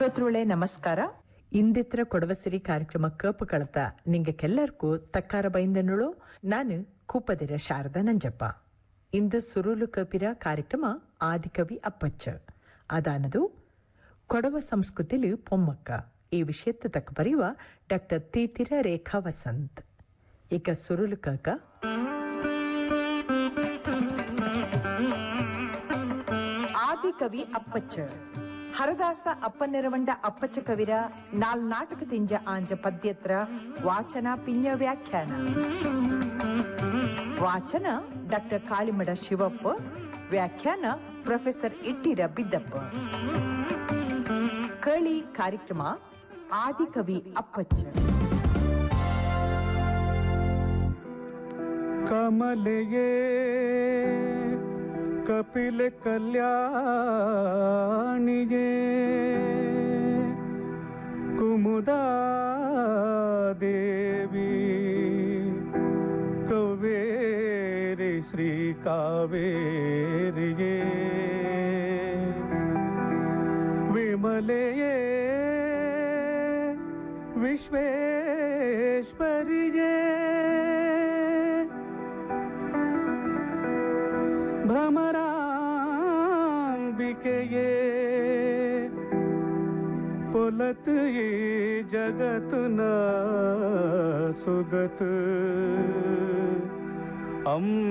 ಶ್ರೋತೃಗಳೇ ನಮಸ್ಕಾರ. ಇಂದಿತ್ರ ಕೊಡವಸಿರಿ ಕಾರ್ಯಕ್ರಮ ಕೇಪು ಕಳತ ನಿಂಗೆಲ್ಲರಿಗೂ ತಕ್ಕಾರ ಬೈಂದನುಳು ನಾನು ಕೂಪದಿರ ಶಾರದಾ ನಂಜಪ್ಪ. ಇಂದು ಸುರುಲು ಕೇಪಿರ ಕಾರ್ಯಕ್ರಮ ಆದಿಕವಿ ಅಪ್ಪಚ್ಚ ಅದಾನದು ಕೊಡವ ಸಂಸ್ಕೃತಿಲಿ ಪೊಮ್ಮಕ್ಕ ಈ ವಿಷಯத்தை ತಕ್ಕ ಬರೆಯುವ ಡಾಕ್ಟರ್ ತೀತಿರ ರೇಖಾ ವಸಂತ್. ಈಗ ಸುರುಲು ಕೇಕ ಆದಿಕವಿ ಅಪ್ಪಚ್ಚ ಹರದಾಸ ಅಪ್ಪನೆರವಂಡ ಅಪ್ಪಚ್ಚ ಕವಿರ ನಾಲ್ ನಾಟಕ ತಿಂಜ ಆಂಜ ಪದ್ಯತ್ರ ವಾಚನ ಪಿಂಜ ವ್ಯಾಖ್ಯಾನ. ವಾಚನ ಡಾಕ್ಟರ್ ಕಾಳಿಮಡ ಶಿವಪ್ಪ, ವ್ಯಾಖ್ಯಾನ ಪ್ರೊಫೆಸರ್ ಇಟ್ಟಿರ ಬಿದ್ದಪ್ಪ. ಕೇಳಿ ಕಾರ್ಯಕ್ರಮ ಆದಿಕವಿ ಅಪ್ಪಚ್ಚ. ಕಮಲೆಯೇ ಕಪಿಲ ಕಲ್ಯಾಣಿಯೇ ಕುಮುದಾ ದೇವಿ ಕಾವೇರಿ ಶ್ರೀ ಕಾವೇರಿಯೇ ವಿಮಲೆಯೇ ವಿಶ್ವೇಶ್ವರಿಯೇ ಭ್ರಮರಾಂಬಿಕೆಯೇ ಪೊಲತ್ ಈ ಜಗತ್ನ ಸುಗತ್ ಅಂಬಿಕೆ.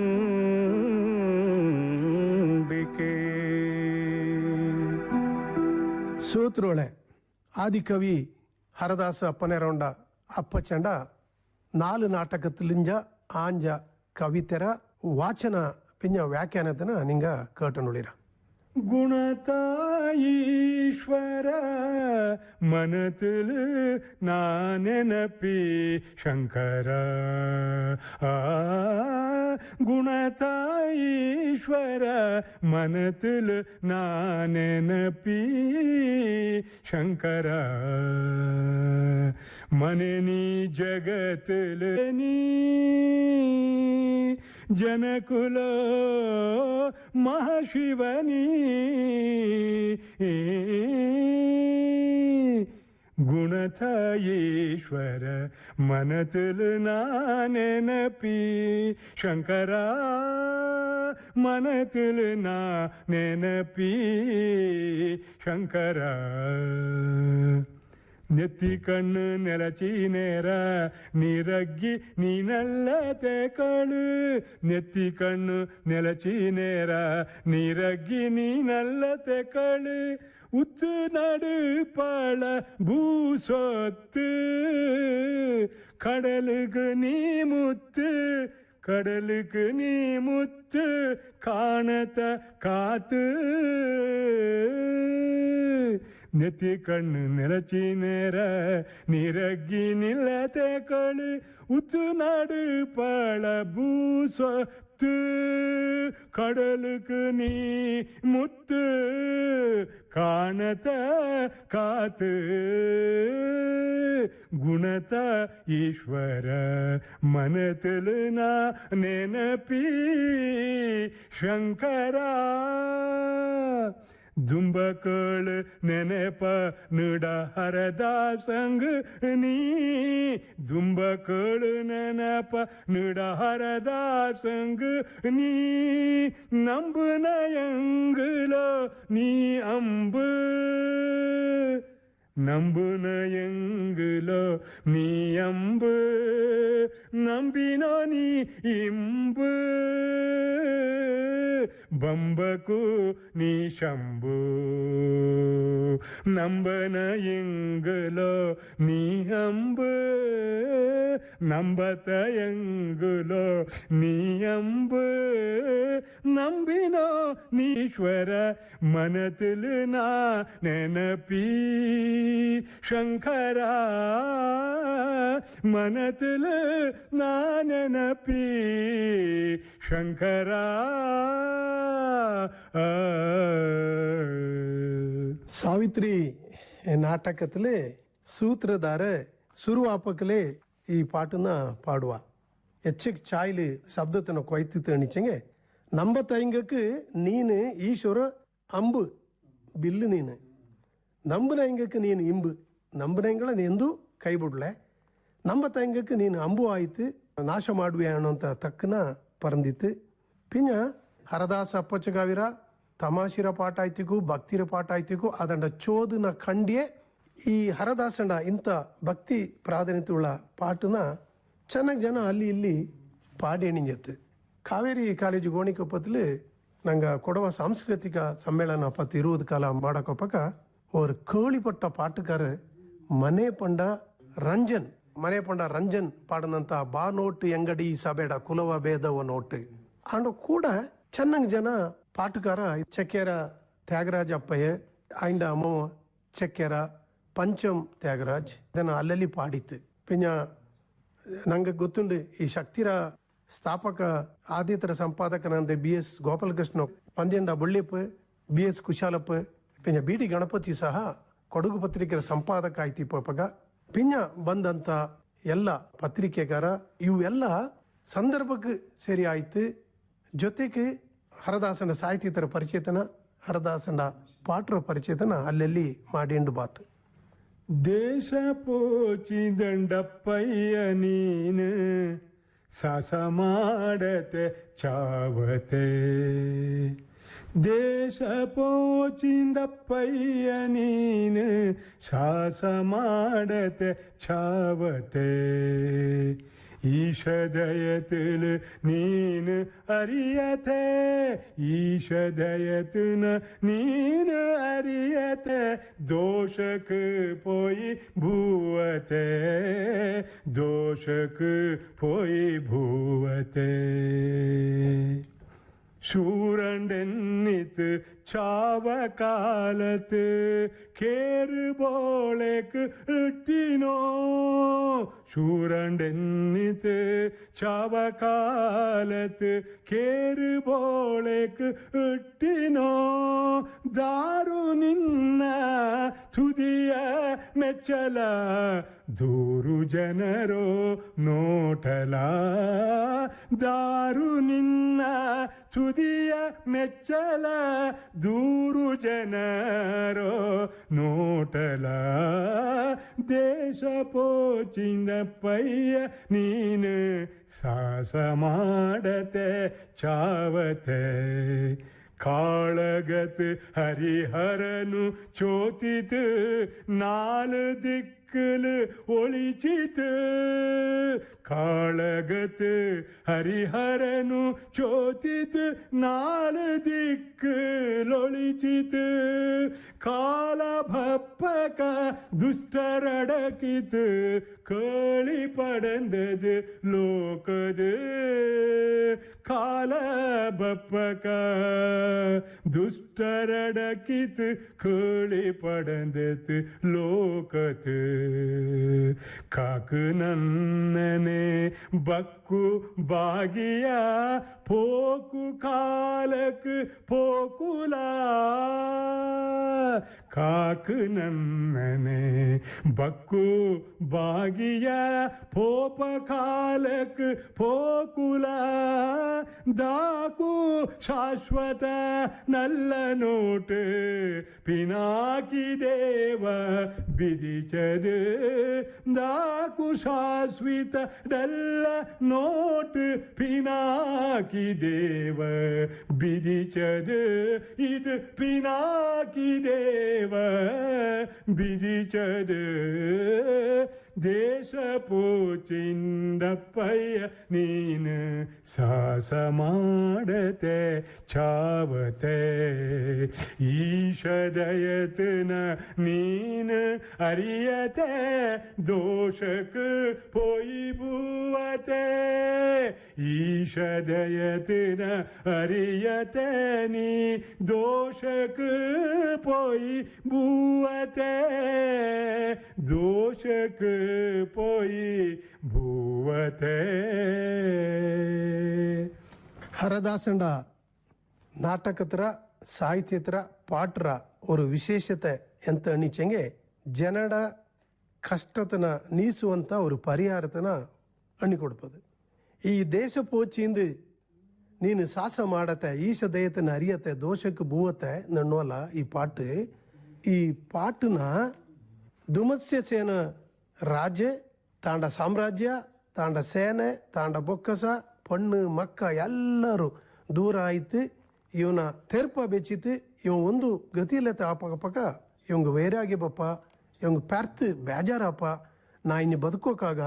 ಸೂತ್ರೋಳೆ ಆದಿಕವಿ ಹರದಾಸ ಅಪ್ಪನೆರವಂಡ ಅಪ್ಪಚಂಡ 4 ನಾಟಕத்திலிஞ்ச ಆಂಜ ಕವಿತೆರ ವಾಚನ ಪಿಂಜ ವ್ಯಾಖ್ಯಾನತನ ನಿಂಗ ಕೇಟನುಳಿರ. ಗುಣತಾಯೀಶ್ವರ ಮನತಿಲ್ ನಾನೆನಪಿ ಶಂಕರ ಗುಣತಾಯೀಶ್ವರ ಮನತಿಲ್ ನಾನೆನಪಿ ಶಂಕರ ಮನೆ ಜಗತಿಲ್ ನೀ ಜನಕುಲೋ ಮಹಾಶಿವನಿ ಗುಣತಾಯೀಶ್ವರ ಮನತಿಲ್ ನಾನೆನಪಿ ಶಂಕರ ಮನತಿಲ್ ನಾನೆನಪಿ ಶಂಕರ. ನೆತ್ತಿ ಕಣ್ಣು ನೆಲಚಿ ನೇರ ನೀರಗ್ಗಿ ನೀನಲ್ಲತೆ ಕಳು. ನೆತ್ತಿ ಕಣ್ಣು ನೆಲಚಿ ನೇರ ನೀರಗ್ಗಿ ನೀನಲ್ಲತೆ ಕಳು. ಉತ್ತು ನಡು ಪಾಳ ಭೂಸೊತ್ತು கடலுக்கு நீ முத்து கடலுக்கு நீ முத்து காணத்த காத்து. ನೆತ್ತಿ ಕಣ್ಣು ನೆಲಚಿ ನೇರ ನೀರಗ್ಗಿ ನಿಲ್ಲತೆ ಕಳು. ಉತ್ತು ನಾಡು ಪಾಳ ಭೂಸೊತ್ತು கடலுக்கு நீ முத்து காணத்த காத்து. ಗುಣತ ಈಶ್ವರ ಮನತಿಲ್ ನಾ ನೆನಪಿ ಶಂಕರ. ದುಂಬಕಳು ನೆನಪ ನುಡ ಹರದಾಸಂಗ ನೀ. ದುಂಬಕಳು ನೆನಪ ನುಡ ಹರದಾಸಂಗ ನೀ. ನಂಬು ನಯಂಗುಲೋ ನೀ ಅಂಬು ನಂಬು ನಯಂಗುಲೋ ನೀ ಅಂಬು. ನಂಬಿನೋ ನೀ ಇಂಬು ಬಂಬಕು ನೀ ಶಂಭು. ನಂಬನ ಎಂಗುಲೋ ನೀ ಅಂಬು ನಂಬತ ಎಂಗುಲೋ ನೀ ಅಂಬು. ನಂಬಿನೋ ನೀಶ್ವರ ಮನತಿಲ್ ನಾ ನೆನಪಿ ಶಂಕರ. ಮನತಿಲ್ ನಾ ನೆನಪಿ ಶಂಕರ. சாவித்ரி நாடகத்திலே சூத்திரதார சுருவாப்பக்கிலே ಈ ಪಾಟನ್ನ ಪಾಡುವ ಹೆಚ್ಚಿಗೆ ಚಾಯ್ಲಿ ಶಬ್ದತನ ಕೊಯ್ತಿತ್ತು ಅಣಿಚಂಗೆ ನಂಬತ್ತೈಂಗಕ್ಕೆ ನೀನು ಈಶ್ವರ ಅಂಬು ಬಿಲ್ಲು ನೀನು ನಂಬನ ಹಿಂಗಕ್ಕೆ ನೀನು ಇಂಬು ನಂಬನಂಗಳ ನೀಂದು ಕೈ ಬಿಡ್ಲೆ ನಂಬ ತಂಗಕ್ಕೆ ನೀನು ಅಂಬು ಆಯ್ತು ನಾಶ ಮಾಡುವೆ ಅನ್ನೋಂಥ ತಕ್ಕನ ಪರಂದಿತ್ತು ಪಿನ್ನ ಹರದಾಸ ಅಪ್ಪಚ್ಚಗಾವಿರ ತಮಾಷಿರ ಪಾಠ ಆಯ್ತಿಗೂ ಭಕ್ತಿರ ಪಾಠ ಆಯ್ತಿಗೂ ಅದಂಡ ಚೋದನ ಖಂಡಿಯೇ ಈ ಹರದಾಸಂಡ ಇಂಥ ಭಕ್ತಿ ಪ್ರಾಧಾನ್ಯತೆಯುಳ್ಳ ಪಾಟನ ಚೆನ್ನಾಗಿ ಜನ ಅಲ್ಲಿ ಇಲ್ಲಿ ಪಾಡಿ ಎಣಿಂಜತ್ತು ಕಾವೇರಿ ಕಾಲೇಜು ಗೋಣಿಕೊಪ್ಪದಲ್ಲಿ ನಂಗೆ ಕೊಡುವ ಸಾಂಸ್ಕೃತಿಕ ಸಮ್ಮೇಳನ ಪತ್ತು ಇರುವುದು ಕಾಲ ಮಾಡೋಕೊಪ್ಪಕ ஒரு கேள்விப்பட்ட பாட்டுக்கார ಮನೆ ಪಂಡ ರಂಜನ್ ಪಾಡನಂತ ಬಾ ನೋಟ್ ಎಂಗಡಿ ಸಬೇಡ ಕುಲವ ಭೇದವ ನೋಟ್ ಅಂಡ್ ಕೂಡ ಚೆನ್ನಾಗಿ ಜನ ಪಾಟುಕಾರ ಚಕ್ಕೆರ ತ್ಯಾಗರಾಜ್ ಅಪ್ಪಯ್ಯ ಆಯ್ನ ಅಮ್ಮ ಚಕ್ಕೆರ ಪಂಚಂ ತ್ಯಾಗರಾಜ್ ಇದನ್ನ ಅಲ್ಲಲ್ಲಿ ಪಾಡಿತ್ತು ಪಿನ್ನ ನಂಗೆ ಗೊತ್ತುಂಡು ಈ ಶಕ್ತಿರ ಸ್ಥಾಪಕ ಆದಿತರ ಸಂಪಾದಕನಂದ BS ಗೋಪಾಲಕೃಷ್ಣ ಪಂದ್ಯಂಡ ಬುಳ್ಳಿಪ್ಪ BS ಕುಶಾಲಪ್ಪ ಪಿನ್ನ BD ಗಣಪತಿ ಸಹ ಕೊಡಗು ಪತ್ರಿಕೆಯ ಸಂಪಾದಕ ಆಯ್ತಿಪ್ಪಗ ಪಿನ್ನ ಬಂದಂತ ಎಲ್ಲ ಪತ್ರಿಕೆಗಾರ ಇವೆಲ್ಲ ಸಂದರ್ಭಕ್ಕೆ ಸರಿ ಆಯ್ತು ಜೊತೆಗೆ ಹರದಾಸನ ಸಾಹಿತ್ಯತರ ಪರಿಚೇತನ ಹರದಾಸನ ಪಾಟ್ರ ಪರಿಚೇತನ ಅಲ್ಲೆಲ್ಲಿ ಮಾಡಿಂಡು ಬಾತು ದೇಶ ಪೋಚಿದಂಡಪ್ಪಯ್ಯ ನೀನು ಸಾಸ ಮಾಡತೆ ಚಾವತೆ ದೇಶ ಪೋಚಿಂದಪ್ಪಯ್ಯ ನೀನು ಸಾಸ ಮಾಡತೆ ಚಾವತೆ ഈശദയത്തില് നീന് അറിയത്തെ ഈശദയത്തിന് നീന് അറിയത്തെ ദോഷക്ക് പോയി ഭൂവത്തെ ദോഷക്ക് പോയി ഭൂവത്തെ ശൂരണ്ടെന്നിത്ത് ചാവകാലത്ത് കേറുപോളേക്ക് ഇട്ടിനോ ശൂരണ്ടെന്നിത്ത് ചാവകാലത്ത് കേറുപോളേക്ക് ഇട്ടിനോ ദാരു നിന്ന തുതിയ മെച്ചല ದೂರು ಜನರೋ ನೋಟಲ ದಾರು ನಿನ್ನ ತುದಿಯ ಮೆಚ್ಚಲ ದೂರು ಜನರೋ ನೋಟಲ ದೇಶ ಪೋಚಿಂದಪ್ಪಯ್ಯ ನೀನು ಸಾಸ ಮಾಡತೆ ಚಾವತೆ ಕಾಳಗತ್ ಹರಿಹರನು ಚೋತಿತು ನಾಲು ದಿಕ್ಕಲು ಒಳಿಚಿತು ಕಾಳಗತ್ ಹರಿಹರನು ಚೋತಿತು ನಾಲು ದಿಕ್ಕಲೊಳಿಚಿತು ಕಾಲ ಭಪ್ಪಕ ದುಷ್ಟರಡಕಿತು ಕೇಳಿ ಪಡಂದದು ಲೋಕದು ಕಾಲ ಬಪ್ಪಕ ದುಷ್ಟರಡಕಿತು ಕೇಳಿ ಪಡಂದದು ಲೋಕತು ಕಾಕು ನನ್ನನೆ ಬಕ್ಕು ಬಾಗಿಯ ಪೋಕು ಕಾಲಕ್ ಪೋಕುಲ ಕಾಕು ನನ್ನನೆ ಬಕ್ಕು ಬಾಗಿಯ ಪೋಪ ಕಾಲಕ್ ಪೋಕುಲ ದಾಕು ಶಾಶ್ವತ ನಲ್ಲ ನೋಟು ಪಿನಾಕಿ ದೇವ ಬಿದಿಚದು ದಾಕು ಶಾಶ್ವತ ನಲ್ಲ ನೋಟು ಪಿನಾಕಿ ದೇವ ಬಿದಿಚದು ಇದು ಪಿನಾಕಿ ದೇವ ಬಿದಿಚದು ದೇಶ ಪೋಚಿಂದಪ್ಪಯ್ಯ ನೀನು ಸಾಸ ಮಾಡತೆ ಚಾವತೆ ಈಶದಯತನ ನೀನು ಅರಿಯತೆ ದೋಷಕ್ಕೆ ಪೋಯಿ ಭೂವತೆ ಈಶದಯತನ ಅರಿಯತೆ ನೀ ದೋಷಕ್ಕೆ ಪೋಯಿ ಭೂವತೆ ದೋಷಕ್ಕೆ ಪೋಯಿ ಭೂವತೆ ಹರದಾಸಂಡ ನಾಟಕತ್ರ ಸಾಹಿತ್ಯತ್ರ ಪಾಟ್ರ ஒரு ವಿಶೇಷತೆ ಎಂತ ಅನಿಚಂಗೆ ಜನಡ ಕಷ್ಟತನ ನೀಸುವಂತ ஒரு ಪರಿಹಾರತನ ಅಣ್ಣಿಕೊಡ್ಪದು ಈ ದೇಶ ಪೋಚಿಂದು ನೀನು ಸಾಸ ಮಾಡತ್ತೆ ಈಶ ದಯತನ ಅರಿಯತ್ತೆ ದೋಷಕ್ಕೆ ಭೂವತ್ತೆ ನನ್ನೋಲ ಈ ಪಾಟು ಈ ಪಾಟನ ದುಮಸ್ಯ ಸೇನ ರಾಜೆ ತಾಂಡ ಸಾಮ್ರಾಜ್ಯ ತಾಂಡ ಸೇನೆ ತಾಂಡ ಬೊಕ್ಕಸ ಪಣ್ಣು ಮಕ್ಕ ಎಲ್ಲರೂ ದೂರ ಆಯ್ತು. ಇವನ ತೆರ್ಪ ಬೆಚ್ಚಿತ್ತು. ಇವ ಒಂದು ಗತಿಯಿಲ್ಲತ್ತ ಆಪಕ ಪಕ್ಕ ಇವಂಗ ವೈರಾಗ್ಯ ಬಪ್ಪ, ಇವಂಗ ಪ್ಯಾರ್ತ್ ಬೇಜಾರಪ್ಪ, ನಾ ಇನ್ನು ಬದುಕೋಕಾಗ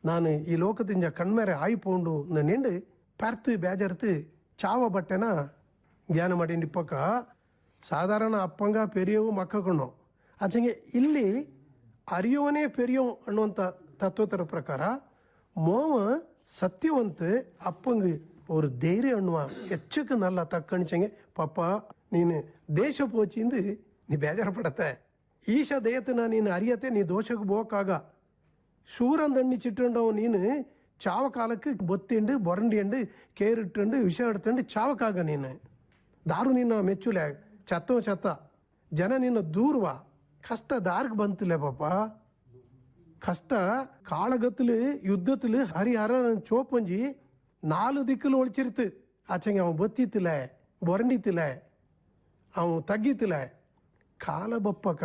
ನಾನು ಈ ಲೋಕದಿಂದ ಕಣ್ಮೇರೆ ಆಯ್ಪೋಂಡು ನೆಂಡು ಪ್ಯಾರ್ತ್ ಬೇಜಾರ್ತು ಚಾವ ಬಟ್ಟೆನ ಜ್ಞಾನ ಮಾಡಿಂಡಿಪ್ಪಕ್ಕ ಸಾಧಾರಣ ಅಪ್ಪಂಗ ಪೆರಿಯವು ಮಕ್ಕಕೊಂಡು ಆಚೆಗೆ ಇಲ್ಲಿ ಅರಿಯೋವನೇ ಪೆರಿಯವು ಅನ್ನುವಂಥ ತತ್ವತರ ಪ್ರಕಾರ ಮೋವ ಸತ್ಯವಂತ ಅಪ್ಪಂಗ ஒரு தைரியம் அண்ணுவா எச்சுக்கு நல்லா தக்கணிச்சங்க பாப்பா ನೀನು ದೇಶ ಪೋಚಿಂದು ನೀ ಬೇಜಾರಪಡತ್ತೆ ಈಶ ದಯತನ ನೀನು ಅರಿಯತ್ತೆ ನೀ ದೋಷಕ್ಕೆ ಹೋಗಾಗ ಶೂರಂದಣ್ಣಿ ಚಿಟ್ಟಂಡವು ನೀನು ಚಾವ ಕಾಲಕ್ಕೆ ಬೊತ್ತಿಂಡು ಬೊರಂಡಿಯಂಡು ಕೇರಿಟ್ಟಂಡು ವಿಷ ಎಡ್ತಂಡು ಚಾವಕ್ಕಾಗ ನೀನು ದಾರು ನಿನ್ನ ಮೆಚ್ಚುಲೆ ಚತ್ತೋ ಚತ್ತ ಜನ ನಿನ್ನ ದೂರ್ವಾ ಕಷ್ಟ ದಾರ್ಗ್ ಬಂತಿಲ್ಲ ಪಾಪ ಕಷ್ಟ ಕಾಳಗತ್ತಲು ಯುದ್ಧത്തിൽ ಹರಿಹರ ಚೋಪಂಜಿ 4 ದಿಕ್ಕಲು ಒಳಿಚಿರ್ತು ಆಚೆಗೆ ಅವನು ಬತ್ತಿತ್ತಿಲ್ಲ ಬೊರಂಡಿತಿಲ್ಲ ಅವನು ತಗ್ಗಿತಿಲ್ಲ ಕಾಲ ಬಪ್ಪಕ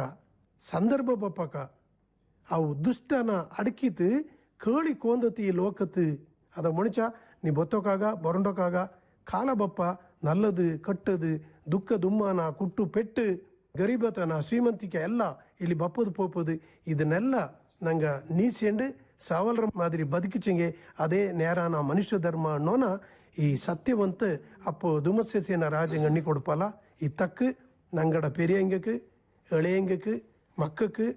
ಸಂದರ್ಭ ಬಪ್ಪಕ ಅವು ದುಷ್ಟನ ಅಡಕಿತು ಕೇಳಿ ಕೋಂದತಿ ಲೋಕತ್ತು ಅದ ಮನುಷ್ಯ ನೀ ಬೊತ್ತೋಕಾಗ ಬೊರಂಡೋಕಾಗ ಕಾಲ ಬಪ್ಪ ನಲ್ಲದು ಕಟ್ಟದು ದುಃಖ ದುಮ್ಮಾನ ಕುಟ್ಟು ಪೆಟ್ಟು ಗರೀಬತನ ಶ್ರೀಮಂತಿಕೆ ಎಲ್ಲ ಇಲ್ಲಿ ಬಪ್ಪದು ಪೋಪದು ಇದನ್ನೆಲ್ಲ ನಂಗೆ ನೀಸೆಂಡು ಸಾವಲ್ರ ಮಾದಿರಿ ಬದುಕಿಚಂಗೆ ಅದೇ ನೇರಾನ ಮನುಷ್ಯ ಧರ್ಮ ಅನ್ನೋನ ಈ ಸತ್ಯವಂತ ಅಪ್ಪೋ ದುಮಸ್ಯಸೇನ ರಾಜಂಗೆ ಅಣ್ಣಿ ಕೊಡ್ಪಲ್ಲ ಈ ತಕ್ಕ ನಂಗಡ ಪೆರಿಯಂಗಕ್ಕೆ ಎಳೆಯಂಗಕ್ಕೆ ಮಕ್ಕಕ್ಕೆ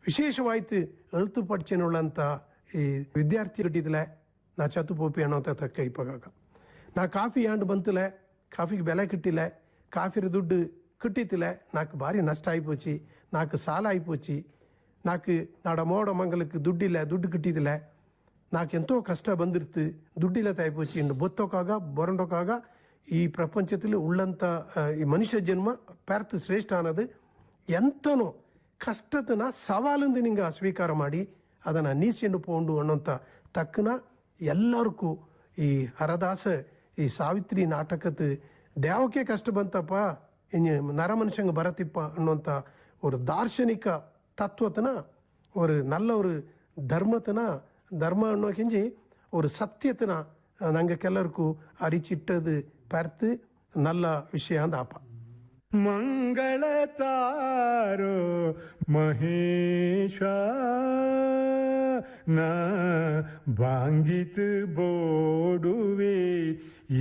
ವಿಶೇಷವಾಯ್ತು ಎಳ್ತು ಪಡ್ಚೆನುಳ್ಳಂಥ ಈ ವಿದ್ಯಾರ್ಥಿ ಗಟ್ಟಿದ್ಲೆ ನಾ ಚತ್ತು ಪೋಪಿ ಅನ್ನೋಂಥ ತಕ್ಕ ಇಪ್ಪಾಗ ನಾ ಕಾಫಿ ಆಂಡು ಬಂತಲೆ ಕಾಫಿಗೆ ಬೆಲೆ ಕಿಟ್ಟಿಲ್ಲ ಕಾಫಿರ ದುಡ್ಡು ಕಿಟ್ಟಿತ್ತಿಲ್ಲ ನಾಲ್ಕು ಭಾರಿ ನಷ್ಟ ಆಯ್ಪೋಚಿ ನಾಲ್ಕು ಸಾಲ ಆಯ್ಪೋಚಿ ನಾಲ್ಕು ನಾಡ ಮೋಡ ಮಂಗಲಕ್ಕೆ ದುಡ್ಡಿಲ್ಲ ದುಡ್ಡು ಕಿಟ್ಟಿದ್ದಿಲ್ಲ ನಾಲ್ಕು ಎಂತೋ ಕಷ್ಟ ಬಂದಿರ್ತು ದುಡ್ಡಿಲ್ಲ ತಾಯ್ಪೋಚಿ ಇನ್ನು ಬೊತ್ತೋಕಾಗ ಬೊರಂಡೋಕಾಗ ಈ ಪ್ರಪಂಚದಲ್ಲಿ ಉಳ್ಳಂಥ ಈ ಮನುಷ್ಯ ಜನ್ಮ ಪ್ಯಾರ್ತ್ ಶ್ರೇಷ್ಠ ಅನ್ನೋದು ಎಂತನೋ ಕಷ್ಟತನ ಸವಾಲಿಂದ ನಿಂಗೆ ಸ್ವೀಕಾರ ಮಾಡಿ ಅದನ್ನು ನೀಸೆಂಡು ಪೋಂಡು ಅನ್ನೋಂಥ ತಕ್ಕನ ಎಲ್ಲರಿಗೂ ಈ ಹರದಾಸ ಈ ಸಾವಿತ್ರಿ ನಾಟಕದ ದೇವಕ್ಕೆ ಕಷ್ಟ ಬಂತಪ್ಪ ಇನ್ನು ನರ ಮನುಷ್ಯಂಗೆ ಬರತಿಪ್ಪ ಅನ್ನೋಂಥ ஒரு ದಾರ್ಶನಿಕ தத்துவத்தினா ஒரு நல்ல ஒரு ಧರ್ಮತನ ಧರ್ಮ ಅನ್ನೋ ಕೆಂಜಿ ஒரு ಸತ್ಯತನ ನಂಗೆ ಕೆಲರ್ಕು ಅರಿಚಿಟ್ಟದು ಪರ್ತು ನಲ್ಲ ವಿಷಯ ಅಂದಾಪ ಮಂಗಳ ತಾರೋ ಮಹೇಶ ನಾ ಬಾಂಗಿತ್ ಬೋಡುವೆ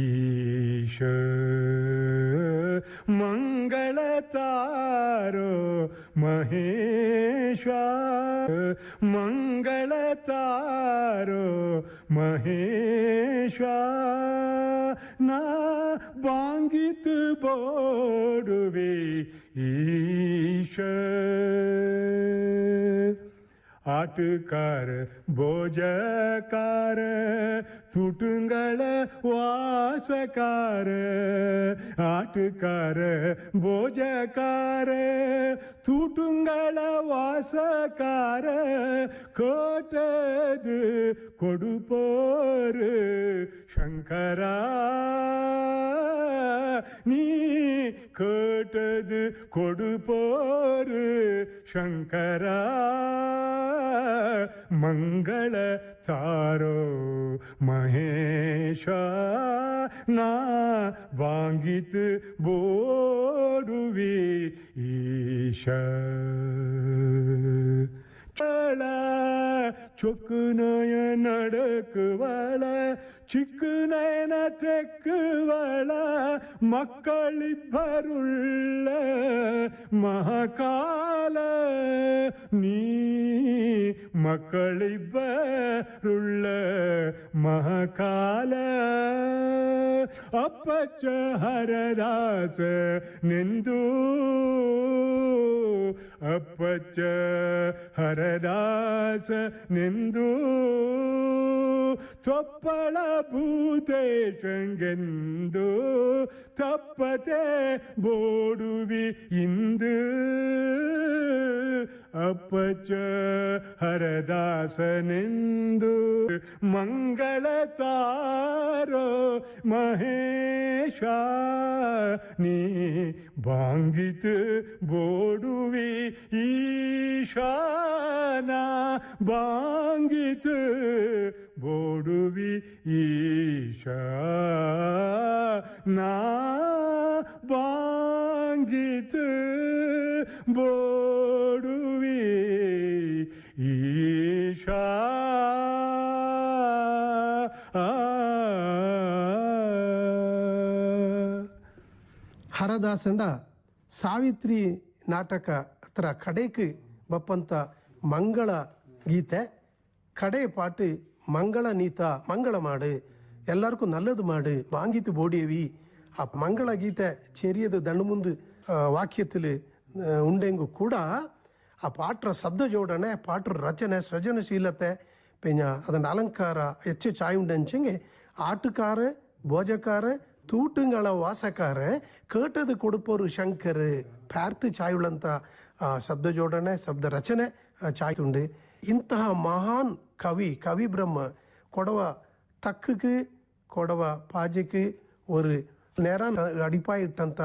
ಈಶ ಮಂಗಳ ತಾರೋ ಮಹೇಶ ಮಂಗಳ ತಾರೋ ಮಹೇಶ ನಾ ಬಾಂಗಿತ್ ಬೋಡುವೆ ಈಶ ಆಟಕಾರ ಭೋಜಕಾರ ತುಟುಂಗಳ ವಾಸಕಾರ ಆಟಕಾರ ಭೋಜಕಾರ ತುಟುಂಗಳ ವಾಸಕಾರ ಕೋಟದು ಕೊಡುಪೋರು ಶಂಕರ ನೀ ಕೋಟದು ಕೊಡುಪೋರು ಶಂಕರ ಮಂಗಳ ತಾರೋ ಮಹೇಶ ನಾ ಬಾಂಗಿತ್ ಬೋಡುವಿ ಈಶ ಚಳ ಚೊಕ್ಕುನಯ ನಡಕುವಳ ಚಿಕ್ಕುನಯನ ತೆಕ್ಕುವಳ ಮಕ್ಕಳಿಬ್ಬರುಳ್ಳ ಮಹಾಕಾಲ ನೀ ಮಕ್ಕಳಿಬ್ಬರುಳ್ಳ ಮಹಾಕಾಲ ಅಪ್ಪಚ್ಚ ಹರದಾಸ ನೆಂದು ಅಪ್ಪಚ್ಚ ಹರದಾಸ ನೆಂದು ತೊಪ್ಪಳ ಭೂತೇಶಂಗೆಂದು ತಪ್ಪತೆ ಬೋಡುವಿ ಇಂದು ಅಪ್ಪಚ್ಚ ಹರದಾಸನೆಂದು ಮಂಗಳ ತಾರೋ ಮಹೇಶ ನೀ ಬಾಂಗಿತ್ ಬೋಡುವಿ ಈಶಾನ ಬಾಂಗಿತ್ ಬೋಡುವಿ ಈಶಾ ನಾ ಬಾಂಗಿತ್ ಬೋಡುವಿ ಈಶಾ ಹರದಾಸಂಡ ಸಾವಿತ್ರಿ ನಾಟಕ ಹತ್ರ ಕಡೆಕ್ ಬಪ್ಪಂತ ಮಂಗಳ ಗೀತೆ ಕಡೆ ಪಾட்டு ಮಂಗಳ ನೀತ ಮಂಗಳ ಮಾಡು ಎಲ್ಲರಿಗೂ நல்லது மாடு வாங்கித்து போடியவி ಆ ಮಂಗಳ ಗೀತೆ ಚೆರಿಯದ ದಂಡು ವಾಕ್ಯത്തിൽ ಉಂಡೆಂಗು ಕೂಡ ಆ ಪಾಟ್ರ ಶಬ್ದ ಜೋಡಣೆ ಪಾಟ್ರ ರಚನೆ ಸೃಜನಶೀಲತೆ പിന്നെ അതിൻ്റെ അലങ്കാര ಹೆಚ್ಚು ಚಾಯ್ ಉಂಡಂಚೆಂಗೆ ಆಟುಕಾರ ಭೋಜಕಾರ ತೂಟುಗಳ ವಾಸಕಾರ ಕೇಟದು ಕೊಡುಪೋರು ಶಂಕರ್ ಪ್ಯಾರ್ತು ಚಾಯುಳ್ಳಂಥ ಶಬ್ದ ಜೋಡಣೆ ಶಬ್ದ ರಚನೆ ಚಾಯ್ ಉಂಡು ಇಂತಹ ಮಹಾನ್ ಕವಿ ಬ್ರಹ್ಮ ಕೊಡವ ತಕ್ಕக்கு ಕೊಡವ ಪಾಜಕ್ಕೆ ஒரு நேரம் அடிப்பாயிட்டಂತ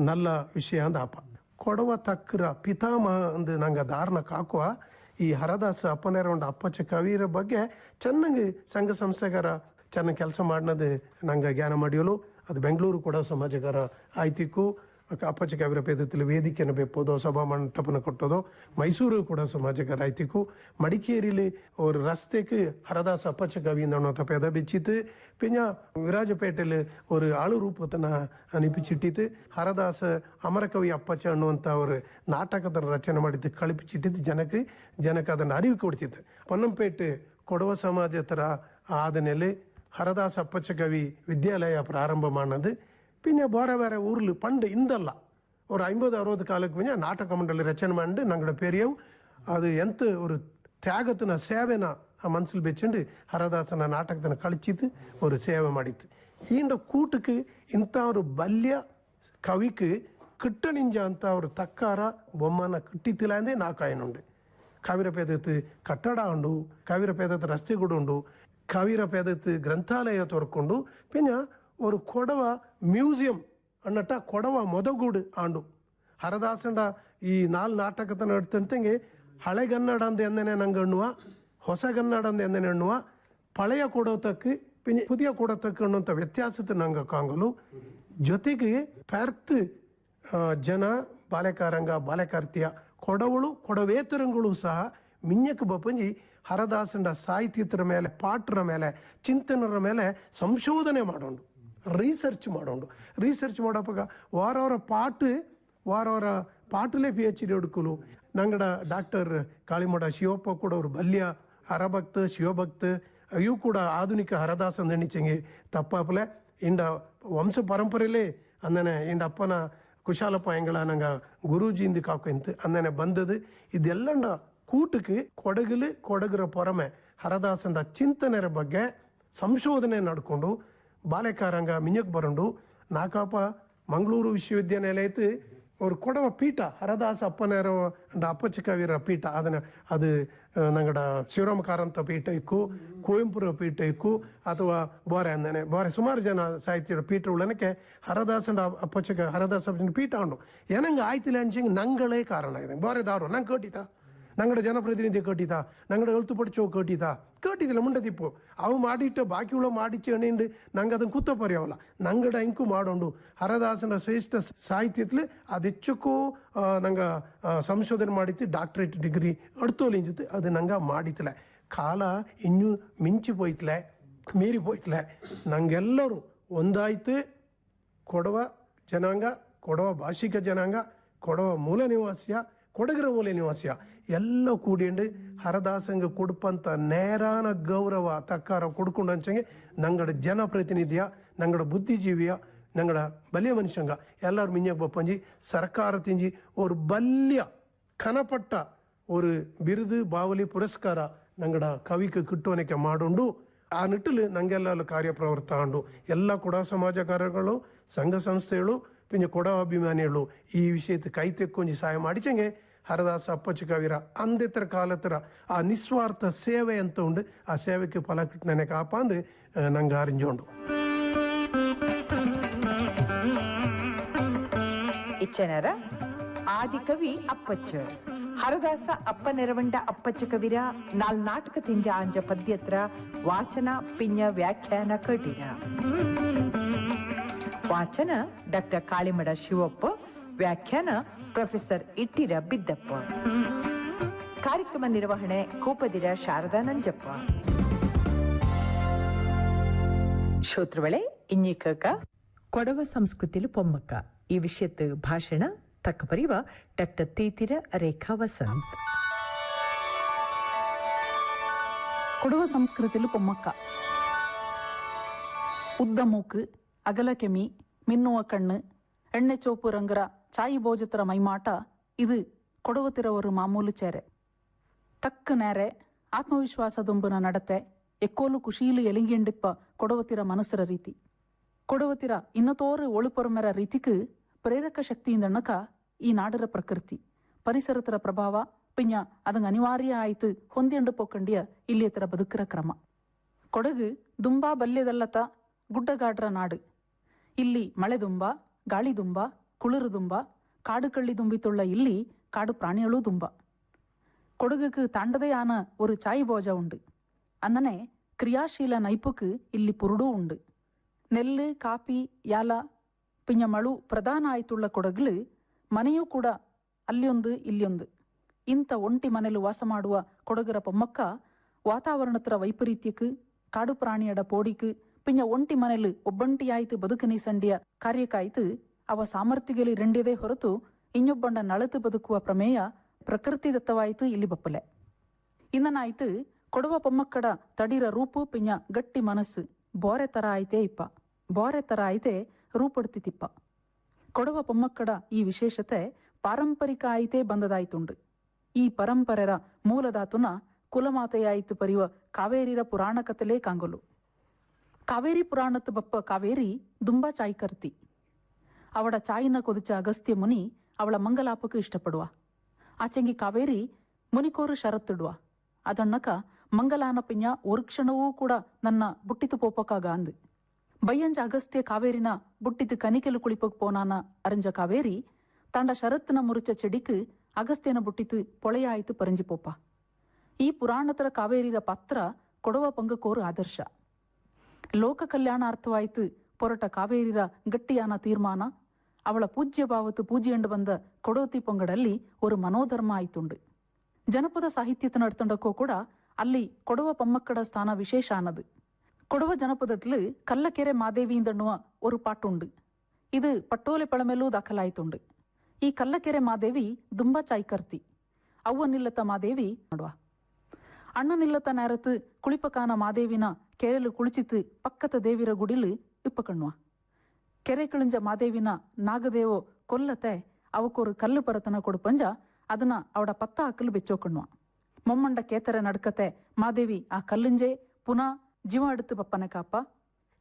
நல்ல விஷயம் அந்த அப்ப ಕೊಡವ ತಕ್ಕರ ಪಿತಾಮಹ ಅಂದು ನಂಗೆ ಧಾರಣ ಕಾಕುವ ಈ ಹರದಾಸ ಅಪ್ಪನೇರ ಅಪ್ಪಚ್ಚ ಕವಿರ ಬಗ್ಗೆ ಚೆನ್ನಾಗಿ ಸಂಘ ಸಂಸ್ಥೆಗಾರ ಚೆನ್ನಾಗಿ ಕೆಲಸ ಮಾಡಿನದು ನಂಗೆ ಜ್ಞಾನ ಮಾಡಿಯಲು ಅದು ಬೆಂಗಳೂರು ಕೂಡ ಸಮಾಜಗಾರ ಆಯ್ತಿಕ್ಕು ಅಪ್ಪಚ್ಚ ಕವಿರ ಪೇದത്തിൽ ವೇದಿಕೆಯನ್ನು ಬೆಪ್ಪೋದೋ ಸಭಾ ಮಂಟಪನ ಕೊಟ್ಟೋದೋ ಮೈಸೂರು ಕೂಡ ಸಮಾಜಗಾರ ಆಯ್ತಿಕ್ಕು ಮಡಿಕೇರಿಲಿ ஒரு ரஸ்தைக்கு ஹரதாஸ் அப்பச்ச கவின்னு பேத வச்சுட்டு பின்ன விராஜಪೇಟೆயில் ஒரு ஆளு ರೂಪತನ ಅನಿಪಿಚಿಟ್ಟಿತ್ತು ಹರದಾಸ ಅಮರಕವಿ ಅಪ್ಪಚ್ಚ ಅನ್ನುವಂಥ ஒரு ನಾಟಕದ ರಚನೆ ಮಾಡಿದ್ದು ಕಳಿಪಿಚಿಟ್ಟಿದ್ದು ಜನಕ್ಕೆ ಅದನ್ನು ಅರಿವು ಕೊಡ್ತಿತ್ತು ಪೊನ್ನಂಪೇಟೆ ಕೊಡವ ಸಮಾಜ ಥರ ಆದಮೇಲೆ ಹರದಾಸ ಅಪ್ಪಚ್ಚ ಕವಿ ವಿದ್ಯಾಲಯ ಪ್ರಾರಂಭ ಮಾಡದು പിന്നെ വേറെ വേറെ ഊരിൽ പണ്ട് ഇന്തല്ല ഒരു 50-60 കാലಕ್ಕೆ മുന്നേ ನಾಟಕ ಮಂಡಳಿ ರಚನೆ ಮಾಡಿ ನಂಗಡ ಪೇರಿಯವು ಅದು ಎಂತ ஒரு ತ್ಯಾಗತನ ಸೇವೆನ ಮನಸ್ಸಿಲ್ ಬೆಚ್ಚಂಡು ಹರದಾಸನ ನಾಟಕದನ್ನ ಕಳಿಚಿದ್ದು ஒரு ಸೇವೆ ಮಾಡಿತ್ತು ಈಂಡ ಕೂಟಕ್ಕೆ ಇಂಥ ஒரு ಬಲ್ಯ ಕವಿക്ക് കിട്ടണിഞ്ച ಅಂತ ഒരു ತಕ್ಕಾರ ಬೊಮ್ಮನ കിട്ടിത്തില്ല ಅಂದೇ ನಾಕಾಯನುಂಡು ಕವಿರಪೇದത്ത് ಕಟ್ಟಡ ಉಂಡು ಕವಿರಪೇದത്ത് ರಸ್ತೆಗಳು ಕವಿರಪೇದത്ത് ಗ್ರಂಥಾಲಯ ತೋರ್ಕೊಂಡು പിന്നെ ഒരു ಕೊಡವ ಮ್ಯೂಸಿಯಂ ಅನ್ನಟ್ಟ ಕೊಡವ ಮೊದಗೂಡು ಆಂಡು ಹರದಾಸಂಡ ಈ 4 ನಾಟಕತನ എടുത്തಂತೆಗೆ ಹಳೆಗನ್ನಡ ಅಂದ ಎಂದನೆ ನಂಗೆ ಎಣ್ಣುವ ಹೊಸಗನ್ನಡ ಅಂದ ಎಂದನೆ ಎಣ್ಣುವ ಪಳೆಯ ಕೊಡೋತಕ್ಕೆ പിന്നെ പുതിയ ಕೊಡೋತಕ್ಕೆ ಅನ್ನುವಂಥ ವ್ಯತ್ಯಾಸತೆ ನಂಗೆ ಕಾಂಗಲು ಜೊತೆಗೆ ಪೆರ್ತ್ ಜನ ಬಾಲೆಕಾರಂಗ ಬಾಲೆಕಾರ್ತಿಯ ಕೊಡವಳು ಕೊಡವೇತರಂಗಳು ಸಹ ಮಿಂಜಕ್ಕೆ ಬಪ್ಪಂಜಿ ಹರದಾಸಂಡ ಸಾಹಿತ್ಯದ ಮೇಲೆ ಪಾಠರ ಮೇಲೆ ಚಿಂತನರ ಮೇಲೆ ಸಂಶೋಧನೆ ಮಾಡೋಂಡು ರಿಸರ್ಚ್ ಮಾಡೋವಾಗ ವಾರವರ ಪಾಟುಲೇ PhD ಹುಡುಕಲು ನಂಗಡ ಡಾಕ್ಟರ್ ಕಾಳಿಮಡ ಶಿವಪ್ಪ ಕೂಡ ಅವರು ಬಲ್ಯ ಹರಭಕ್ತ ಶಿವಭಕ್ತ ಇವು ಕೂಡ ಆಧುನಿಕ ಹರದಾಸ ನೆಣಿಚಂಗೆ ತಪ್ಪಾಪಲೆ ಇಂಡ ವಂಶ ಪರಂಪರೆಯಲ್ಲೇ ಅಂದನೆ ಇಂಡ ಅಪ್ಪನ ಕುಶಾಲಪ್ಪ ಎಂಗಳ ನಂಗ ಗುರೂಜಿಂದು ಕಾಕೊಂತ ಅಂದನೆ ಬಂದದು ಇದೆಲ್ಲಂಡ ಕೂಟಕ್ಕೆ ಕೊಡಗರ ಪೊರಮೆ ಹರದಾಸಂಡ ಚಿಂತನೆರ ಬಗ್ಗೆ ಸಂಶೋಧನೆ ನಡ್ಕೊಂಡು ಬಾಲೆಕಾರಂಗ ಮಿಂಜಕ್ಕೆ ಬರಂಡು ನಾಕಪ್ಪ ಮಂಗಳೂರು ವಿಶ್ವವಿದ್ಯಾನಿಲಯத்து ஒரு ಕೊಡವ ಪೀಠ ಹರದಾಸ ಅಪ್ಪನೇರ ಅಪ್ಪಚ್ಚ ಕವಿರ ಪೀಠ ಅದು ನಂಗಡ ಶಿವರಾಮ ಕಾರಂತ ಪೀಠ ಇಕ್ಕು ಕುವೆಂಪುರ ಪೀಠ ಇಕ್ಕು ಅಥವಾ ಬೇರೆ ಸುಮಾರು ಜನ ಸಾಹಿತ್ಯದ ಪೀಠ ಉಳ್ಳನಕ್ಕೆ ಹರದಾಸಂಡ ಹರದಾಸ ಪೀಠ ಉಂಡು ಏನಂಗೆ ಆಯ್ತಿಲ್ಲ ಅನ್ಸಂಗೆ ನಂಗಳೇ ಕಾರಣ ಇದೆ ಬೇರೆ ದಾರು ನಂಗೆ ಕೇಟಿತಾ ನಂಗಡ ಜನಪ್ರತಿನಿಧಿ ಕೇಟಿತಾ ನಂಗಡ ಎಲ್ತು ಪಡಿಚೋ ಕೇಟಿದಿಲ್ಲ ಮುಂಡೆ ತಿಪ್ಪು ಅವು ಮಾಡಿಟ್ಟ ಬಾಕಿ ಉಳ ಮಾಡಿಚ್ಚೆ ಎಣ್ಣೆಂಡು ನಂಗೆ ಅದನ್ನು ಕುತ್ತ ಪರ್ಯಾವಲ್ಲ ನಂಗಡ ಇಂಕು ಮಾಡೋಂಡು ಹರದಾಸನ ಶ್ರೇಷ್ಠ ಸಾಹಿತ್ಯത്തിൽ ಅದೆಚ್ಚಕ್ಕೂ ನಂಗೆ ಸಂಶೋಧನೆ ಮಾಡಿತ್ತು ಡಾಕ್ಟರೇಟ್ ಡಿಗ್ರಿ ಅಡ್ತೋಲಿಂಜಿತ್ತು ಅದು ನಂಗೆ ಮಾಡಿತ್ತಲೆ ಕಾಲ ಇನ್ನೂ ಮಿಂಚಿ ಪೋಯ್ತಲೆ ಮೀರಿ ಪೋಯ್ತಲೆ ನಂಗೆಲ್ಲರೂ ಒಂದಾಯ್ತು ಕೊಡವ ಜನಾಂಗ ಕೊಡವ ಭಾಷಿಕ ಜನಾಂಗ ಕೊಡವ ಮೂಲ ನಿವಾಸಿಯ ಕೊಡಗರ ಮೂಲ ನಿವಾಸಿಯ ಎಲ್ಲ ಕೂಡಿಂಡು ಹರದಾಸಂಗ ಕೊಡುಪಂತ ನೇರಾನ ಗೌರವ ತಕ್ಕಾರ ಕೊಡ್ಕೊಂಡು ಅಂಚಂಗೆ ನಂಗಡ ಜನಪ್ರತಿನಿಧಿಯ ನಂಗಡ ಬುದ್ಧಿಜೀವಿಯ ನಂಗಡ ಬಲಿಯ ಮನುಷ್ಯಂಗ ಎಲ್ಲರೂ ಮಿಂಜಕ್ಕೆ ಬಪ್ಪಂಜಿ ಸರ್ಕಾರ ತಿಂಜಿ ஒரு ಬಲ್ಯ ಕನಪಟ್ಟ ஒரு ಬಿರುದು ಬಾವಲಿ ಪುರಸ್ಕಾರ ನಂಗಡ ಕವಿಗೆ ಕಿಟ್ಟೋನಿಕೆ ಮಾಡೋಂಡು ಆ ನಿಟ್ಟಲ್ಲಿ ನಂಗೆಲ್ಲ ಕಾರ್ಯಪ್ರವೃತ್ತ ಆಂಡು ಎಲ್ಲ ಕೊಡ ಸಮಾಜಕಾರಗಳು ಸಂಘ ಸಂಸ್ಥೆಗಳು പിന്നെ ಕೊಡ ಅಭಿಮಾನಿಗಳು ಈ ವಿಷಯದ ಕೈ ತೆಕ್ಕೊಂಜಿ ಸಹಾಯ ಮಾಡಿಚಂಗೆ ಹರದಾಸ ಅಪ್ಪಚ್ಚ ಕವಿರ ಅಂದಿತರ ಕಾಲತರ ಆ ನಿಸ್ವಾರ್ಥ ಸೇವೆ ಅಂತ ಉಂಡು ಆ ಸೇವೆಗೆ ಫಲ ಕಿಟ್ಟನೆ ಕಾಪಾಂದು ನಂಗೆ ಅರಿஞ்சೋಂಡು ಇಚ್ಚನರ ಆದಿಕವಿ ಅಪ್ಪಚ್ಚ ಹರದಾಸ ಅಪ್ಪ ನೆರವಂಡ ಅಪ್ಪಚ್ಚ ಕವಿರ ನಾಲ್ ನಾಟಕ ತಿಂಜ ಅಂಜ ಪದ್ಯತ್ರ ವಾಚನ ಪಿಂಜ ವ್ಯಾಖ್ಯಾನ ಕಟ್ಟಿರ ವಾಚನ ಡಾಕ್ಟರ್ ಕಾಳಿಮಡ ಶಿವಪ್ಪ ವ್ಯಾಖ್ಯಾನ ಪ್ರೊಫೆಸರ್ ಇಟ್ಟಿರ ಬಿದ್ದಪ್ಪ ಕಾರ್ಯಕ್ರಮ ನಿರ್ವಹಣೆ ಕೂಪದಿರ ಶಾರದಾ ನಂಜಪ್ಪ ಶ್ರೋತೃಗಳೇ ಇನ್ನಿಕ ಕೊಡವ ಸಂಸ್ಕೃತಿಲು ಪೊಮ್ಮಕ್ಕ ಈ ವಿಷಯದ ಭಾಷಣ ತಕ್ಕ ಪರಿವ ಡಾಕ್ಟರ್ ತೀತಿರ ರೇಖಾ ವಸಂತ್ ಕೊಡವ ಸಂಸ್ಕೃತಿಲು ಪೊಮ್ಮಕ್ಕ ಉದ್ದ ಮೂಕು ಅಗಲ ಕೆಮಿ ಮಿನ್ನುವ ಕಣ್ಣು ಎಣ್ಣೆ ಚೋಪು ರಂಗರ ಚಾಯಿ ಭೋಜತರ ಮೈಮಾಟ ಇದು ಕೊಡವತಿರವರು ಮಾಮೂಲು ಚೇರೆ ತಕ್ಕ ನೇರೆ ಆತ್ಮವಿಶ್ವಾಸದೊಂಬನ ನಡತೆ ಎಕ್ಕೋಲು ಖುಷೀಲು ಎಲಿಂಗಿಂಡಿಪ್ಪ ಕೊಡವತಿರ ಮನಸ್ಸರ ರೀತಿ ಕೊಡವತಿರ ಇನ್ನತೋರು ಒಳುಪೊರಮೆರ ರೀತಿக்கு ಪ್ರೇರಕ ಶಕ್ತಿಯಿಂದಣ್ಣಕ ಈ ನಾಡರ ಪ್ರಕೃತಿ ಪರಿಸರತರ ಪ್ರಭಾವ ಪಿಂಜ ಅದಂಗ ಅನಿವಾರ್ಯ ಆಯ್ತು ಹೊಂದಿಯಂಡು ಪೋಕಂಡಿಯ ಇಲ್ಲಿಯತರ ಬದುಕರ ಕ್ರಮ ಕೊಡಗು ದುಂಬಾ ಬಲ್ಯದಲ್ಲತ ಗುಡ್ಡಗಾಡ್ರ ನಾಡು ಇಲ್ಲಿ ಮಳೆ ದುಂಬ ಗಾಳಿ ದುಂಬ ಕುಳಿರು ದುಂಬ ಕಾಡು ಕಳ್ಳಿ ದುಂಬಿತುಳ್ಳ ಇಲ್ಲಿ ಕಾಡು ಪ್ರಾಣಿಗಳೂ ದುಂಬ ಕೊಡಗುக்கு தாண்டதே ஆன ஒரு சாய் போஜா உண்டு அந்தனே ಕ್ರಿಯಾಶೀಲ ನೈಪುக்கு ಇಲ್ಲಿ ಪುರುಡೂ ಉಂಡು ನೆಲ್ಲು ಕಾಫಿ ಯಾಲ ಪಿಂಜ ಮಳು ಪ್ರಧಾನ ಆಯ್ತುಳ್ಳ ಕೊಡಗಲು ಮನೆಯೂ ಕೂಡ ಅಲ್ಲಿಯೊಂದು ಇಲ್ಲಿಯೊಂದು ಇಂಥ ಒಂಟಿ ಮನೆಲು ವಾಸ ಮಾಡುವ ಕೊಡಗರ ಪೊಮ್ಮಕ್ಕ ವಾತಾವರಣತರ ವೈಪರೀತ್ಯಕ್ಕೆ ಕಾಡು ಪ್ರಾಣಿಯಡ ಪೋಡಿக்கு ಪಿಂಜ ಒಂಟಿ ಮನೆಲು ಒಬ್ಬಂಟಿಯಾಯ್ತು ಬದುಕನಿ ಸಂಡಿಯ ಕಾರ್ಯಕ್ಕಾಯ್ತು ಅವ ಸಾಮರ್ಥ್ಯಗಲಿ ರೆಂಡಿಯದೇ ಹೊರತು ಇನ್ನೊಬ್ಬಂಡ ನಳತು ಬದುಕುವ ಪ್ರಮೇಯ ಪ್ರಕೃತಿ ದತ್ತವಾಯಿತು ಇಲ್ಲಿ ಬಪ್ಪಲೆ ಇನ್ನನಾಯ್ತು ಕೊಡುವ ಪೊಮ್ಮಕ್ಕಡ ತಡಿರ ರೂಪು ಪಿಂಜ ಗಟ್ಟಿ ಮನಸ್ಸು ಬೋರೆ ತರ ಆಯ್ತೇ ಇಪ್ಪ ಬೋರೆ ತರ ಆಯ್ತೆ ರೂಪಡ್ತಿತಿಪ್ಪ ಕೊಡುವ ಪೊಮ್ಮಕ್ಕಡ ಈ ವಿಶೇಷತೆ ಪಾರಂಪರಿಕ ಆಯ್ತೇ ಬಂದದಾಯ್ತುಂಡು ಈ ಪರಂಪರೆರ ಮೂಲದಾತುನ ಕುಲಮಾತೆಯಾಯಿತು ಪರಿವ ಕಾವೇರಿರ ಪುರಾಣ ಕಥೆಲೇ ಕಾಂಗೊಲು ಕಾವೇರಿ ಪುರಾಣತ್ ಬಪ್ಪ ಕಾವೇರಿ ದುಂಬಾ ಚಾಯ್ಕರ್ತಿ ಅವಳ ಚಾಯಿನ ಕೊದಿಚ ಅಗಸ್ತ್ಯ ಮುನಿ ಅವಳ ಮಂಗಲಾಪಕ್ಕೆ ಇಷ್ಟಪಡುವ ಆಚೆಂಗಿ ಕಾವೇರಿ ಮುನಿಕೋರು ಷರತ್ತಿಡುವ ಅದಣ್ಣಕ ಮಂಗಲಾನ ಪಿಂಜ ஒரு ಕ್ಷಣವೂ ಕೂಡ ನನ್ನ ಬುಟ್ಟಿತು ಪೋಪಕ್ಕಾಗ ಅಂದು ಬಯ್ಯಂಜ ಅಗಸ್ತ್ಯ ಕಾವೇರಿನ ಬುಟ್ಟಿತು ಕನಿಕೆಲು ಕುಳಿಪಕ್ ಪೋನಾನ ಅರಂಜ ಕಾವೇರಿ ತಾಂಡ ಷರತ್ತಿನ ಮುರುಚ ಚೆಡಿக்கு ಅಗಸ್ತ್ಯನ ಬುಟ್ಟಿತು ಪೊಳೆಯ ಆಯ್ತು ಪರಂಜಿ ಪೋಪ ಈ ಪುರಾಣತರ ಕಾವೇರಿರ ಪಾತ್ರ ಕೊಡುವ ಪಂಗಕೋರು ಆದರ್ಶ ಲೋಕ ಕಲ್ಯಾಣಾರ್ಥವಾಯ್ತು ಪೊರಟ ಕಾವೇರಿರ ಗಟ್ಟಿಯಾನ ತೀರ್ಮಾನ ಅವಳ ಪೂಜ್ಯ ಭಾವತ್ತು ಪೂಜೆಯಂಡು ಬಂದ ಕೊಡೋತಿ ಪೊಂಗಡಲ್ಲಿ ஒரு ಮನೋಧರ್ಮ ಆಯ್ತುಂಡು ಜನಪದ ಸಾಹಿತ್ಯತ ನಡ್ತೊಂಡಕ್ಕೂ ಕೂಡ ಅಲ್ಲಿ ಕೊಡುವ ಪೊಮ್ಮಕ್ಕಡ ಸ್ಥಾನ ವಿಶೇಷ ಆನದು ಕೊಡುವ ಜನಪದತ್ಲು ಕಲ್ಲಕೆರೆ ಮಾದೇವಿಯಿಂದನ್ನುವ ஒரு ಪಾಟುಂಡು ಇದು ಪಟ್ಟೋಲೆ ಪಳಮೆಲ್ಲೂ ದಾಖಲಾಯ್ತುಂಡು ಈ ಕಲ್ಲಕೆರೆ ಮಾದೇವಿ ದುಂಬಾ ಚಾಯ್ಕರ್ತಿ ಅವ್ವನಿಲ್ಲತ ಮಾದೇವಿ ನೋಡುವ ಅಣ್ಣನಿಲ್ಲತ ನೇರತ್ತು ಕುಳಿಪಕಾನ ಮಾದೇವಿನ ಕೆರೆಲು ಕುಳಿಚಿತ್ತು ಪಕ್ಕದ ದೇವಿರ ಗುಡಿಲು ಇಪ್ಪಕಣ್ಣುವ ಕೆರೆ ಕಿಳಿಂಜ ಮಾದೇವಿನ ನಾಗದೇವೋ ಕೊಲ್ಲತೆ ಅವಕ್ಕೊರು ಕಲ್ಲು ಪರತನ ಕೊಡುಪಂಜ ಅದನ್ನ ಅವಡ ಪತ್ತ ಹಾಕಲು ಬೆಚ್ಚೋಕಣ್ಣುವ ಮೊಮ್ಮಂಡ ಕೇತರ ನಡ್ಕತೆ ಮಾದೇವಿ ಆ ಕಲ್ಲಿಂಜೆ ಪುನಃ ಜೀವ ಅಡುತ್ತು ಬಪ್ಪನೆ ಕಾಪ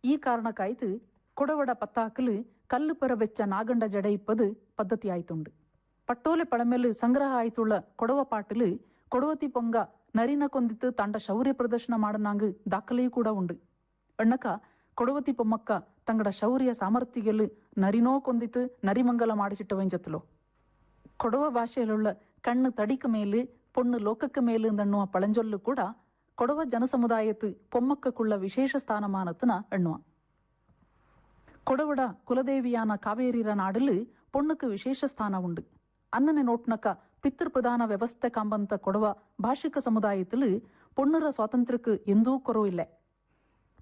ಈ ಕಾರಣಕ್ಕಾಯ್ತು ಕೊಡವಡ ಪತ್ತ ಹಾಕಲು ಕಲ್ಲು ಪರ ಬೆಚ್ಚ ನಾಗಂಡ ಜಡೆ ಇಪ್ಪದು ಪದ್ಧತಿ ಆಯ್ತುಂಡು ಪಟ್ಟೋಲೆ ಪಳಮೆಲು ಸಂಗ್ರಹ ಆಯ್ತುಳ್ಳ ಕೊಡವ ಪಾಟಲು ಕೊಡವತಿ ಪೊಂಗ ನರಿನ ಕೊಂದಿತ್ತು ತಾಂಡ ಶೌರ್ಯ ಪ್ರದರ್ಶನ ಮಾಡನಾಂಗು ದಾಖಲೆಯೂ ಕೂಡ ಉಂಡು ಅಣ್ಣಕ ಕೊಡವತಿ ಪೊಮ್ಮಕ್ಕ ತಂಗಡ ಶೌರ್ಯ ಸಾಮರ್ಥ್ಯಗೆಲು ನರಿನೋ ಕೊಂದಿತ್ತು ನರಿಮಂಗಲ ಮಾಡಿಸಿಟ್ಟವೆಂಜತ್ತಲೋ ಕೊಡವ ಭಾಷೆಯಲ್லுள்ள ಕಣ್ಣು ತಡಿಕ ಮೇಲು பொண்ணு ಲೋಕಕ್ಕೆ ಮೇಲು ಎಂದಣ್ಣುವ ಪಳಂಜೊಲ್ಲು ಕೂಡ ಕೊಡವ ಜನಸಮುದಾಯತ್ತು ಪೊಮ್ಮಕ್ಕುಳ್ಳ ವಿಶೇಷ ಸ್ಥಾನಮಾನತನ ಎಣ್ಣುವ ಕೊಡವಡ ಕುಲದೇವಿಯಾನ ಕಾವೇರಿರ ನಾಡಲು பொண்ணுக்கு ವಿಶೇಷ ಸ್ಥಾನ ಉಂಡು ಅನ್ನನೆ ನೋಟ್ನಕ ಪಿತೃ ಪ್ರಧಾನ ವ್ಯವಸ್ಥೆ ಕಾಂಬಂತ ಕೊಡವ ಭಾಷಿಕ ಸಮುದಾಯത്തിൽ பொண்ணுರ ಸ್ವಾತಂತ್ರ್ಯಕ್ಕೆ ಎಂದೂ ಕೊರವಿಲ್ಲ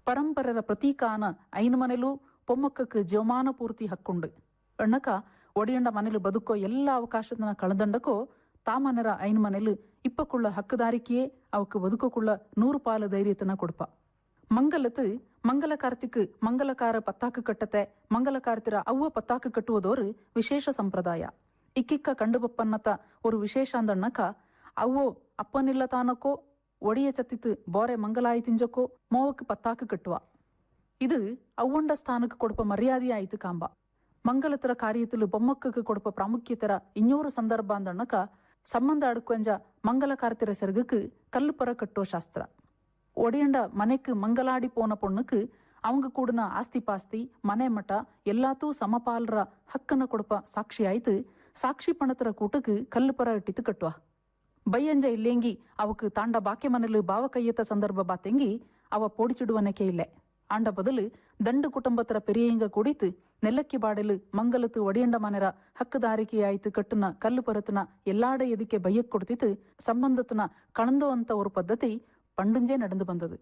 ಪರಂಪರೆರ ಪ್ರತೀಕಾನ ಐನ ಮನೆಲೂ ಪೊಮ್ಮಕ್ಕಕ್ಕೆ ಜೀವಮಾನ ಪೂರ್ತಿ ಹಕ್ಕುಂಡು ಅಣ್ಣಕ ಒಡಿಯಂಡ ಮನೆಲು ಬದುಕೋ ಎಲ್ಲ ಅವಕಾಶದನ ಕಳೆದಂಡಕೋ ತಾಮನರ ಐನ ಮನೆಲು ಇಪ್ಪಕ್ಕುಳ್ಳ ಹಕ್ಕುದಾರಿಕೆಯೇ ಅವಕ್ಕೆ ಬದುಕೋಕುಳ್ಳ 100 ಪಾಲು ಧೈರ್ಯತನ ಕೊಡುಪ ಮಂಗಲತ್ತು ಮಂಗಲಕಾರ್ತಿಕ್ ಮಂಗಲಕಾರ ಪತ್ತಾಕು ಕಟ್ಟತೆ ಮಂಗಲಕಾರ್ತಿರ ಅವ್ವ ಪತ್ತಾಕು ಕಟ್ಟುವುದೋರು ವಿಶೇಷ ಸಂಪ್ರದಾಯ ಇಕ್ಕಿಕ್ಕ ಕಂಡುಬಪ್ಪನ್ನತ ஒரு ವಿಶೇಷ ಅಂದಣ್ಣಕ ಅವ್ವೋ ಅಪ್ಪನಿಲ್ಲ ತಾನಕ್ಕೋ ಒಡಿಯ ಚತ್ತಿತ್ತು ಬೋರೆ ಮಂಗಲಾಯಿ ತಿಂಜಕ್ಕೋ ಮೋವಕ್ಕೆ ಪತ್ತಾಕು ಕಟ್ಟುವ ಇದು ಅವ್ವಂಡ ಸ್ಥಾನಕ್ಕೆ ಕೊಡುಪ ಮರ್ಯಾದೆ ಆಯ್ತು ಕಾಂಬ ಮಂಗಲತರ ಕಾರ್ಯത്തിൽ ಬೊಮ್ಮಕ್ಕಕ್ಕೆ ಕೊಡುಪ ಪ್ರಾಮುಖ್ಯತರ ಇನ್ನೂರು ಸಂದರ್ಭ ಅಂದಣ್ಣಕ ಸಂಬಂಧ அடுக்குவஞ்ச மங்கள கார்த்திர செருகுக்கு கல்லுப்பற கட்டோ சாஸ்திர ஒடியண்ட மனைக்கு மங்களாடி போன பொண்ணுக்கு அவங்க கூடன ಆಸ್ತಿ ಪಾಸ್ತಿ ಮನೆ ಮಠ ಎಲ್ಲಾತೂ ಸಮಪಾಲರ ಹಕ್ಕನ್ನ ಕೊಡಪ ಸಾಕ್ಷಿ ಆಯ್ತು ಸಾಕ್ಷಿ ಪಣತರ ಕೂಟಕ್ಕೆ ಕಲ್ಲುಪರ ಇಟ್ಟಿತು ಕಟ್ಟುವ ಬೈಯಂಜ ಇಲ್ಲೇಂಗಿ ಅವಕ್ಕೆ ತಾಂಡ ಬಾಕೆ ಮನೆಲು ಬಾವ ಕೈಯತ್ತ ಸಂದರ್ಭ ಬಾತೆಂಗಿ ಅವ ಪೋಡಿಚಿಡುವನಕೆ ಇಲ್ಲೆ ಆಂಡ ಬದಲು ದಂಡು ಕುಟುಂಬತರ ಪೆರಿಯಂಗ ಕೂಡಿತು ನೆಲ್ಲಕ್ಕಿ ಬಾಡಲು ಮಂಗಲತ್ತು ಒಡಿಯಂಡ ಮನೆರ ಹಕ್ಕದಾರಿಕೆ ಆಯ್ತು ಕಟ್ಟುನ ಕಲ್ಲು ಪರತನ ಎಲ್ಲಾಡ ಎದಕ್ಕೆ ಬೈಯಕ್ ಕೊಡ್ತಿತ್ತು ಸಂಬಂಧತನ ಕಳಂದೋ ಅಂತ ஒரு ಪದ್ಧತಿ ಪಂಡುಂಜೆ ನಡೆದು ಬಂದದು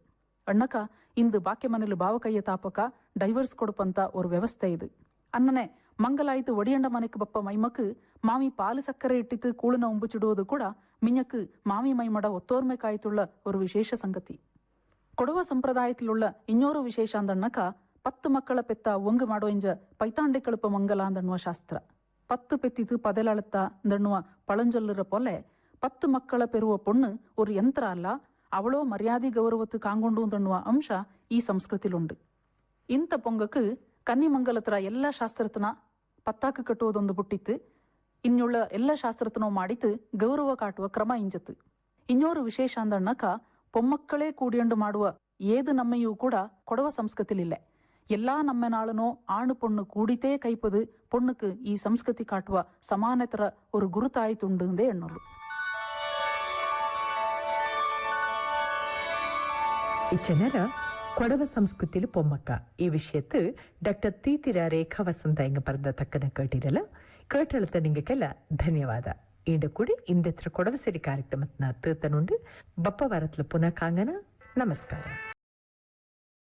ಅಣ್ಣಕ ಇಂದು ಬಾಕೆ ಮನೆಲು ಬಾವ ಕೈಯ ತಾಪಕ ಡೈವರ್ಸ್ ಕೊಡುಪಂತ ஒரு ವ್ಯವಸ್ಥೆ ಇದು ಅನ್ನನೆ ಮಂಗಲಾಯ್ತು ಒಡಿಯಂಡ ಮನೆக்கு ಬಪ್ಪ ಮೈಮக்கு ಮಾಮಿ ಪಾಲು ಸಕ್ಕರೆ ಇಟ್ಟಿತ್ತು ಕೂಳನ ಉಂಬುಚಿಡುವುದು ಕೂಡ மிஞக்கு மாமி மைமட ஒத்தோர்மை காய்த்துள்ள ஒரு விசேஷ சங்கதி ಕೊಡವ ಸಂಪ್ರದಾಯத்திலுள்ள ಇನ್ನೊರು ವಿಶೇಷ ಅಂದಣ್ಣಕ 10 ಮಕ್ಕಳ ಪೆತ್ತ ಒಂಗು ಮಾಡೋ ಇಂಜ ಪೈತಾಂಡೆ ಕಳುಪ ಮಂಗಲ ಅಂದಣ್ಣುವ ಶಾಸ್ತ್ರ 10 ಪೆತ್ತಿತು ಪದೆಲಳುತ್ತ ಅಂದಣ್ಣುವ ಪಳಂಜೊಲ್ಲರ ಪೊಲೆ 10 ಮಕ್ಕಳ ಪೆರುವ ಪೊಣ್ಣು ஒரு ಯಂತ್ರ ಅಲ್ಲ ಅವಳೋ ಮರ್ಯಾದೆ ಗೌರವತ್ತು ಕಾಂಗೊಂಡು ಅಂದಣ್ಣುವ ಅಂಶ ಈ ಸಂಸ್ಕೃತಿಲುಂಡು ಇಂಥ ಪೊಂಗಕ್ಕೆ ಕನ್ನಿಮಂಗಲತ್ರ ಎಲ್ಲ ಶಾಸ್ತ್ರತನ ಪತ್ತಾಕು ಕಟ್ಟುವುದೊಂದು ಬುಟ್ಟಿತ್ತು ಇನ್ನುಳ್ಳ ಎಲ್ಲ ಶಾಸ್ತ್ರತನೋ ಮಾಡಿತು ಗೌರವ ಕಾಟುವ ಕ್ರಮ ಇಂಜತ್ತು ಇನ್ನೋರು ವಿಶೇಷ ಅಂದಣ್ಣಕ பொம்மக்களே கூடியண்டு ಮಾಡುವ ஏது நம்மையೂ கூட ಕೊಡವ ಸಂಸ್ಕೃತಿಲಿಲ್ಲ ಎಲ್ಲಾ ನಮ್ಮ ನಾಳನೋ ಆಣು ಪೊಣ್ಣು ಕೂಡಿತೇ ಕೈಪದು ಪೊಣ್ಣುக்கு ಈ ಸಂಸ್ಕೃತಿ ಕಾಟುವ ಸಮಾನತರ ஒரு ಗುರುತಾಯ್ತುಂಡು ಎಂದೇ ಎಣ್ಣೋರು இச்சனர கொடவ சம்ஸ்கிருத்தில பொம்மக்க ಈ ವಿಷಯತ್ತು ಡಾಕ್ಟರ್ ತೀತಿರ ರೇಖಾ ವಸಂತ ಎಂಗ ಪರದ ತಕ್ಕನ ಕೇಟಿರಲ್ಲ ಕೇಟಳತ ನಿಂಗಕ್ಕೆಲ್ಲ ಧನ್ಯವಾದ ಇಂಡ ಕೂಡಿ ಇಂದೆತ್ರ ಕೊಡವ ಸಿರಿ ಕಾರ್ಯಕ್ರಮತ್ನ ತೇತನುಂಡು ಬಪ್ಪ ವಾರತ್ಲ ಪುನಃ ಕಾಂಗನ ನಮಸ್ಕಾರ